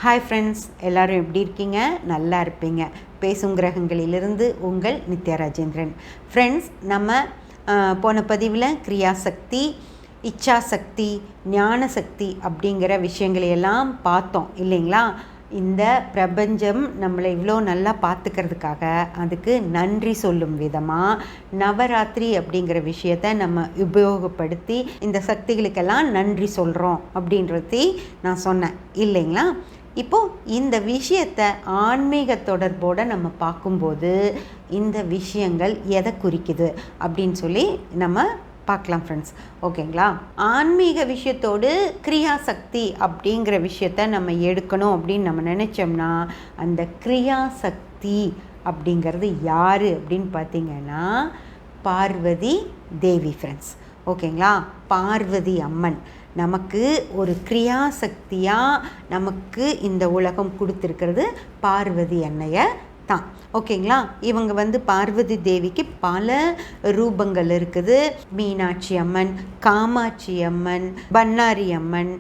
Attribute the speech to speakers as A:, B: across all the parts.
A: Hi friends, எல்லோரும் எப்படி இருக்கீங்க? நல்லா இருப்பீங்க. பேசும் கிரகங்களிலிருந்து உங்கள் நித்யா ராஜேந்திரன். ஃப்ரெண்ட்ஸ், நம்ம போன பதிவில் கிரியாசக்தி, இச்சாசக்தி, ஞானசக்தி அப்படிங்கிற விஷயங்களையெல்லாம் பார்த்தோம் இல்லைங்களா? இந்த பிரபஞ்சம் நம்மளை இவ்வளோ நல்லா பார்த்துக்கிறதுக்காக அதுக்கு நன்றி சொல்லும் விதமாக நவராத்திரி அப்படிங்கிற விஷயத்தை நம்ம உபயோகப்படுத்தி இந்த சக்திகளுக்கெல்லாம் நன்றி சொல்கிறோம் அப்படின்றதை நான் சொன்னேன் இல்லைங்களா? இப்போது இந்த விஷயத்தை ஆன்மீக தொடர்போடு நம்ம பார்க்கும்போது இந்த விஷயங்கள் எதை குறிக்குது அப்படின்னு சொல்லி நம்ம பார்க்கலாம் ஃப்ரெண்ட்ஸ். ஓகேங்களா? ஆன்மீக விஷயத்தோடு கிரியாசக்தி அப்படிங்கிற விஷயத்த நம்ம எடுக்கணும் அப்படின்னு நம்ம நினச்சோம்னா அந்த கிரியாசக்தி அப்படிங்கிறது யார் அப்படின்னு பார்த்திங்கன்னா பார்வதி தேவி ஃப்ரெண்ட்ஸ். ஓகேங்களா? பார்வதி அம்மன் நமக்கு ஒரு கிரியாசக்தியாக நமக்கு இந்த உலகம் கொடுத்துருக்கிறது பார்வதி அன்னையை தான். ஓகேங்களா? இவங்க பார்வதி தேவிக்கு பல ரூபங்கள் இருக்குது. மீனாட்சி அம்மன், காமாட்சி அம்மன், பண்ணாரி அம்மன்,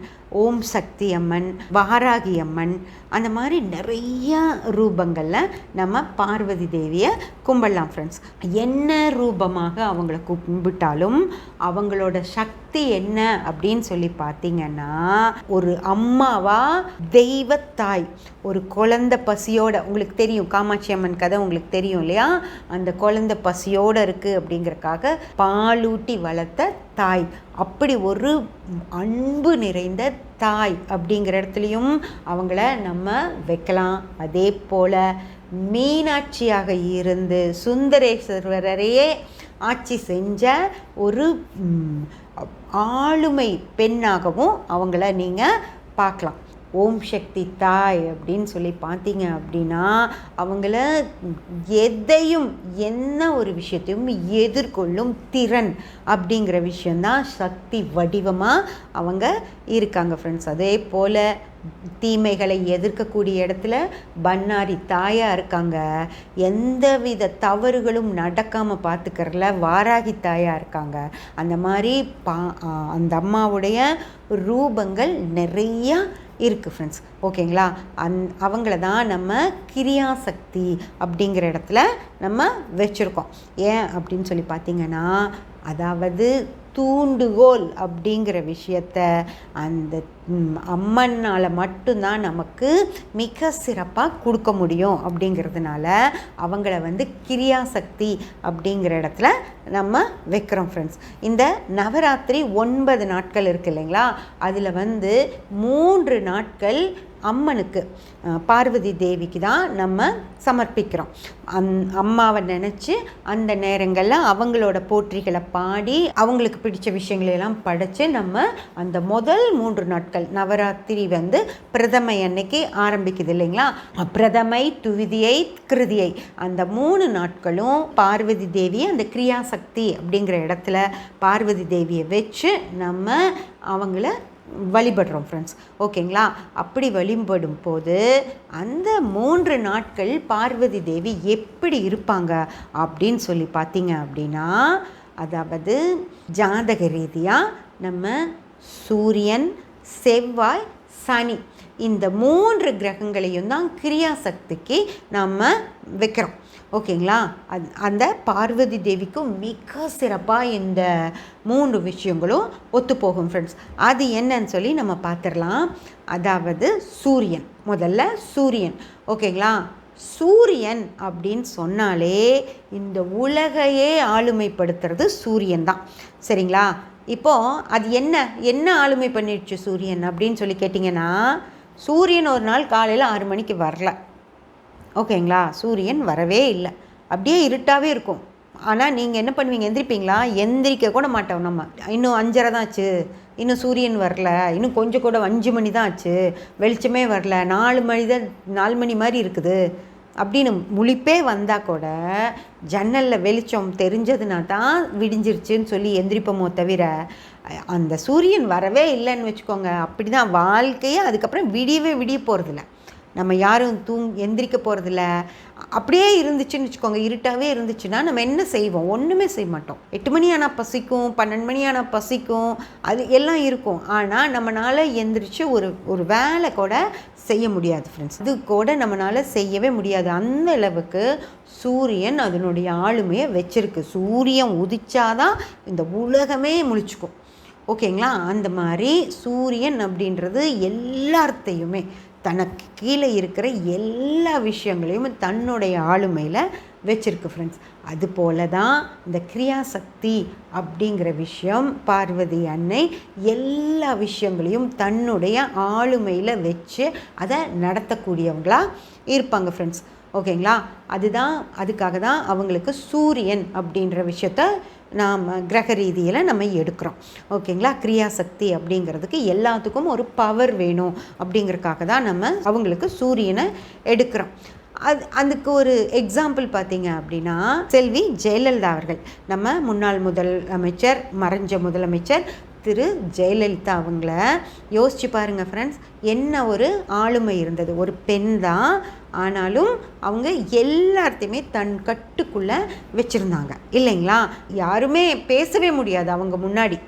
A: ஓம் சக்தி அம்மன், வாராகி அம்மன், அந்த மாதிரி நிறைய ரூபங்களில் நம்ம பார்வதி தேவியை கும்பிடலாம் ஃப்ரெண்ட்ஸ். என்ன ரூபமாக அவங்கள கும்பிட்டாலும் அவங்களோட சக்தி என்ன அப்படின்னு சொல்லி பார்த்தீங்கன்னா ஒரு அம்மாவா தெய்வத்தாய், ஒரு குழந்தை பசியோட, உங்களுக்கு தெரியும் காமாட்சி அம்மன் கதை உங்களுக்கு தெரியும் இல்லையா? அந்த குழந்தை பசியோடு இருக்குது அப்படிங்கிறக்காக பாலூட்டி வளர்த்த தாய், அப்படி ஒரு அன்பு நிறைந்த தாய் அப்படிங்கிற இடத்துலையும் அவங்கள நம்ம வைக்கலாம். அதே போல் மீனாட்சியாக இருந்து சுந்தரேஸ்வரரையே ஆட்சி செஞ்ச ஒரு ஆளுமை பெண்ணாகவும் அவங்கள நீங்கள் பார்க்கலாம். ஓம் சக்தி தாய் அப்படின்னு சொல்லி பார்த்தீங்க அப்படின்னா அவங்கள எதையும் என்ன ஒரு விஷயத்தையும் எதிர்கொள்ளும் திறன் அப்படிங்கிற விஷயந்தான் சக்தி வடிவமாக அவங்க இருக்காங்க ஃப்ரெண்ட்ஸ். அதே போல் தீமைகளை எதிர்க்கக்கூடிய இடத்துல பண்ணாரி தாயாக இருக்காங்க. எந்தவித தவறுகளும் நடக்காமல் பார்த்துக்கிறதுல வாராகி தாயாக இருக்காங்க. அந்த மாதிரி அந்த அம்மாவுடைய ரூபங்கள் நிறையா இருக்குது ஃப்ரெண்ட்ஸ். ஓகேங்களா? அவங்கள தான் நம்ம கிரியாசக்தி அப்படிங்கிற இடத்துல நம்ம வச்சுருக்கோம். ஏன் அப்படின்னு சொல்லி பார்த்தீங்கன்னா அதாவது தூண்டுகோல் அப்படிங்கிற விஷயத்த அந்த அம்மனால் மட்டும்தான் நமக்கு மிக சிறப்பாக கொடுக்க முடியும். அப்படிங்கிறதுனால அவங்கள கிரியாசக்தி அப்படிங்கிற இடத்துல நம்ம வைக்கிறோம் ஃப்ரெண்ட்ஸ். இந்த நவராத்திரி 9 நாட்கள் இருக்குது இல்லைங்களா? அதில் 3 நாட்கள் அம்மனுக்கு, பார்வதி தேவிக்கு தான் நம்ம சமர்ப்பிக்கிறோம். அம்மாவை நினச்சி அந்த நேரங்களில் அவங்களோட போற்றிகளை பாடி அவங்களுக்கு பிடிச்ச விஷயங்களையெல்லாம் படைத்து நம்ம அந்த முதல் 3 நாட்கள் நவராத்திரி பிரதமை அன்னைக்கு ஆரம்பிக்குது இல்லைங்களா? பிரதமை, துவிதியை, கிருதியை, அந்த 3 நாட்களும் பார்வதி தேவி அந்த கிரியாசக்தி அப்படிங்கிற இடத்துல பார்வதி தேவியை வச்சு நம்ம அவங்கள வழிபடுறோம் ஃப்ரெண்ட்ஸ். ஓகேங்களா? அப்படி வழிபடும் போது அந்த 3 நாட்கள் பார்வதி தேவி எப்படி இருப்பாங்க அப்படின்னு சொல்லி பார்த்தீங்க அப்படின்னா அதாவது ஜாதக ரீதியாக நம்ம சூரியன், செவ்வாய், சனி இந்த 3 கிரகங்களையும் தான் கிரியாசக்திக்கு நம்ம வைக்கிறோம். ஓகேங்களா? அந்த பார்வதி தேவிக்கும் மிக சிறப்பாக இந்த 3 விஷயங்களும் ஒத்துப்போகும் ஃப்ரெண்ட்ஸ். அது என்னன்னு சொல்லி நம்ம பார்த்துடலாம். அதாவது சூரியன், முதல்ல சூரியன். ஓகேங்களா? சூரியன் அப்படின்னு சொன்னாலே இந்த உலகையே ஆளுமைப்படுத்துறது சூரியன் தான். சரிங்களா? இப்போது அது என்ன ஆளுமை பண்ணிடுச்சு சூரியன் அப்படின்னு சொல்லி கேட்டிங்கன்னா சூரியன் ஒரு நாள் காலையில் 6 மணிக்கு வரல. ஓகேங்களா? சூரியன் வரவே இல்லை, அப்படியே இருட்டாகவே இருக்கும். ஆனால் நீங்கள் என்ன பண்ணுவீங்க? எந்திரிப்பீங்களா? எந்திரிக்க கூட மாட்டோம். நம்ம இன்னும் 5:30 தான் ஆச்சு, இன்னும் சூரியன் வரல, இன்னும் கொஞ்சம் கூட 5 மணி தான் ஆச்சு, வெளிச்சமே வரல, 4 மணி மாதிரி இருக்குது அப்படின்னு முழிப்பே வந்தால் கூட ஜன்னலில் வெளிச்சம் தெரிஞ்சதுனா தான் விடிஞ்சிருச்சுன்னு சொல்லி எந்திரிப்போமோ தவிர அந்த சூரியன் வரவே இல்லைன்னு வச்சுக்கோங்க, அப்படி தான் வாழ்க்கையே அதுக்கப்புறம் விடிய போகிறதில்ல. நம்ம யாரும் எந்திரிக்க போகிறதில்ல. அப்படியே இருந்துச்சுன்னு வச்சுக்கோங்க, இருட்டாகவே இருந்துச்சுன்னா நம்ம என்ன செய்வோம்? ஒன்றுமே செய்ய மாட்டோம். 8 மணி ஆனால் பசிக்கும், 12 மணி ஆனால் பசிக்கும், அது எல்லாம் இருக்கும். ஆனால் நம்மளால் எந்திரிச்சு ஒரு வேலை கூட செய்ய முடியாது ஃப்ரெண்ட்ஸ். இது கூட நம்மளால் செய்யவே முடியாது. அந்த அளவுக்கு சூரியன் அதனுடைய ஆளுமையை வச்சிருக்கு. சூரியன் உதிச்சாதான் இந்த உலகமே முழிச்சுக்கும். ஓகேங்களா? அந்த மாதிரி சூரியன் அப்படின்றது எல்லாத்தையுமே, தனக்கு கீழே இருக்கிற எல்லா விஷயங்களையும் தன்னுடைய ஆளுமையில் வச்சிருக்கு ஃப்ரெண்ட்ஸ். அதுபோல தான் இந்த கிரியாசக்தி அப்படிங்கிற விஷயம், பார்வதி அன்னை எல்லா விஷயங்களையும் தன்னுடைய ஆளுமையில் வச்சு அதை நடத்தக்கூடியவங்களாக இருப்பாங்க ஃப்ரெண்ட்ஸ். ஓகேங்களா? அதுக்காக தான் அவங்களுக்கு சூரியன் அப்படின்ற விஷயத்த நாம் கிரக ரீதியில் நம்ம எடுக்கிறோம். ஓகேங்களா? கிரியாசக்தி அப்படிங்கிறதுக்கு எல்லாத்துக்கும் ஒரு பவர் வேணும் அப்படிங்கிறதுக்காக தான் நம்ம அவங்களுக்கு சூரியனை எடுக்கிறோம். அதுக்கு ஒரு எக்ஸாம்பிள் பார்த்தீங்க அப்படின்னா, செல்வி ஜெயலலிதா அவர்கள், நம்ம முன்னாள் முதலமைச்சர், மறைஞ்ச முதலமைச்சர் திரு ஜெயலலிதா அவங்கள யோசிச்சு பாருங்கள் ஃப்ரெண்ட்ஸ். என்ன ஒரு ஆளுமை இருந்தது. ஒரு பெண் தான், ஆனாலும் அவங்க எல்லாத்தையுமே தன் கட்டுக்குள்ளே வச்சுருந்தாங்க இல்லைங்களா? யாருமே பேசவே முடியாது அவங்க முன்னாடி.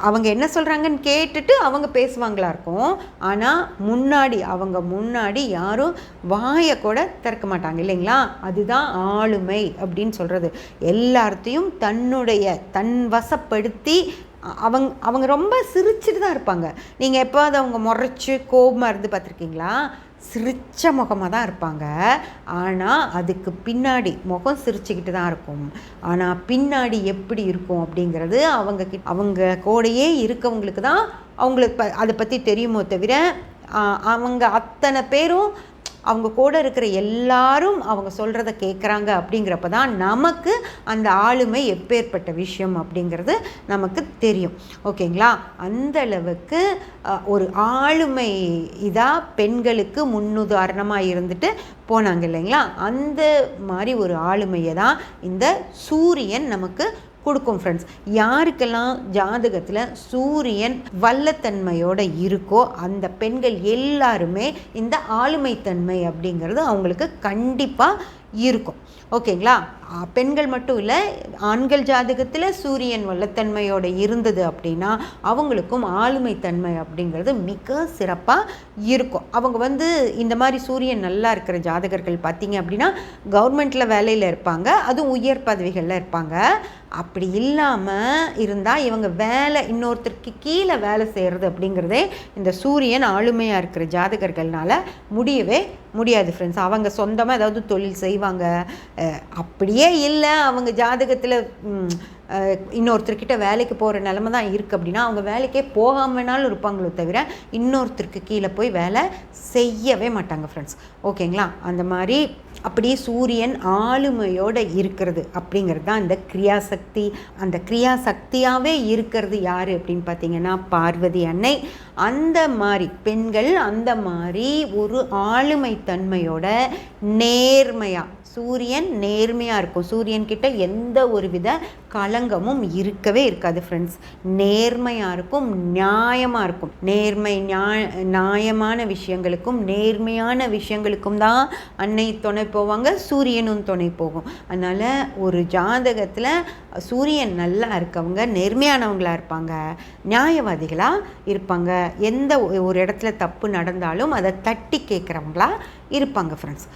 A: அவங்க என்ன சொல்கிறாங்கன்னு கேட்டுட்டு அவங்க பேசுவாங்களா இருக்கும். ஆனால் அவங்க முன்னாடி யாரும் வாயை கூட திறக்க மாட்டாங்க இல்லைங்களா? அதுதான் ஆளுமை அப்படின்னு சொல்கிறது. எல்லாத்தையும் தன் வசப்படுத்தி அவங்க ரொம்ப சிரிச்சுட்டு தான் இருப்பாங்க. நீங்கள் எப்போது அவங்க முறைச்சி கோபமாக இருந்து பார்த்துருக்கீங்களா? சிரிச்ச முகமாக தான் இருப்பாங்க. ஆனால் அதுக்கு பின்னாடி முகம் சிரிச்சுக்கிட்டு தான் இருக்கும். ஆனால் பின்னாடி எப்படி இருக்கும் அப்படிங்கிறது அவங்க கூடயே இருக்கவங்களுக்கு தான் அவங்களுக்கு அதை பற்றி தெரியுமோ தவிர, அவங்க அத்தனை பேரும் அவங்க கூட இருக்கிற எல்லாரும் அவங்க சொல்கிறத கேட்குறாங்க. அப்படிங்கிறப்ப தான் நமக்கு அந்த ஆளுமை எப்பேற்பட்ட விஷயம் அப்படிங்கிறது நமக்கு தெரியும். ஓகேங்களா? அந்த அளவுக்கு ஒரு ஆளுமை இதாக பெண்களுக்கு முன்னுதாரணமாக இருந்துட்டு போனாங்க இல்லைங்களா? அந்த மாதிரி ஒரு ஆளுமையை தான் இந்த சூரியன் நமக்கு கொடுக்கும் ஃப்ரெண்ட்ஸ். யாருக்கெல்லாம் ஜாதகத்தில் சூரியன் வல்லத்தன்மையோடு இருக்கோ அந்த பெண்கள் எல்லாருமே இந்த ஆளுமைத்தன்மை அப்படிங்கிறது அவங்களுக்கு கண்டிப்பாக இருக்கும். ஓகேங்களா? பெண்கள் மட்டும் இல்லை, ஆண்கள் ஜாதகத்தில் சூரியன் வல்லத்தன்மையோடு இருந்தது அப்படின்னா அவங்களுக்கும் ஆளுமைத்தன்மை அப்படிங்கிறது மிக சிறப்பாக இருக்கும். அவங்க இந்த மாதிரி சூரியன் நல்லா இருக்கிற ஜாதகர்கள் பார்த்திங்க அப்படின்னா கவர்மெண்ட்டில் வேலையில் இருப்பாங்க, அதுவும் உயர் பதவிகளில் இருப்பாங்க. அப்படி இல்லாமல் இருந்தால் இவங்க இன்னொருத்தருக்கு கீழே வேலை செய்கிறது அப்படிங்கிறதே இந்த சூரியன் ஆளுமையாக இருக்கிற ஜாதகர்கள்னால முடியவே முடியாது ஃப்ரெண்ட்ஸ். அவங்க சொந்தமாக ஏதாவது தொழில் செய்வாங்க. அப்படியே இல்லை, அவங்க ஜாதகத்தில் இன்னொருத்தர்கிட்ட வேலைக்கு போகிற நிலமை தான் இருக்குது அப்படின்னா அவங்க வேலைக்கே போகாமல் வேணாலும் இருப்பாங்களோ தவிர இன்னொருத்தருக்கு கீழே போய் வேலை செய்யவே மாட்டாங்க ஃப்ரெண்ட்ஸ். ஓகேங்களா? அந்த மாதிரி அப்படியே சூரியன் ஆளுமையோடு இருக்கிறது அப்படிங்கிறது தான் இந்த கிரியாசக்தி. அந்த கிரியாசக்தியாகவே இருக்கிறது யார் அப்படின்னு பார்த்தீங்கன்னா பார்வதி அன்னை. அந்த மாதிரி பெண்கள் அந்த மாதிரி ஒரு ஆளுமை தன்மையோட நேர்மையாக, சூரியன் நேர்மையாக இருக்கும். சூரியன்கிட்ட எந்த ஒரு வித களங்கமும் இருக்கவே இருக்காது ஃப்ரெண்ட்ஸ். நேர்மையாக இருக்கும், நியாயமாக இருக்கும். நியாயமான விஷயங்களுக்கும் நேர்மையான விஷயங்களுக்கும் தான் அன்னை துணை போவாங்க, சூரியனும் துணை போகும். அதனால் ஒரு ஜாதகத்தில் சூரியன் நல்லா இருக்கவங்க நேர்மையானவங்களாக இருப்பாங்க, நியாயவாதிகளாக இருப்பாங்க. எந்த ஒரு இடத்துல தப்பு நடந்தாலும் அதை தட்டி கேட்குறவங்களா இருப்பாங்க ஃப்ரெண்ட்ஸ்.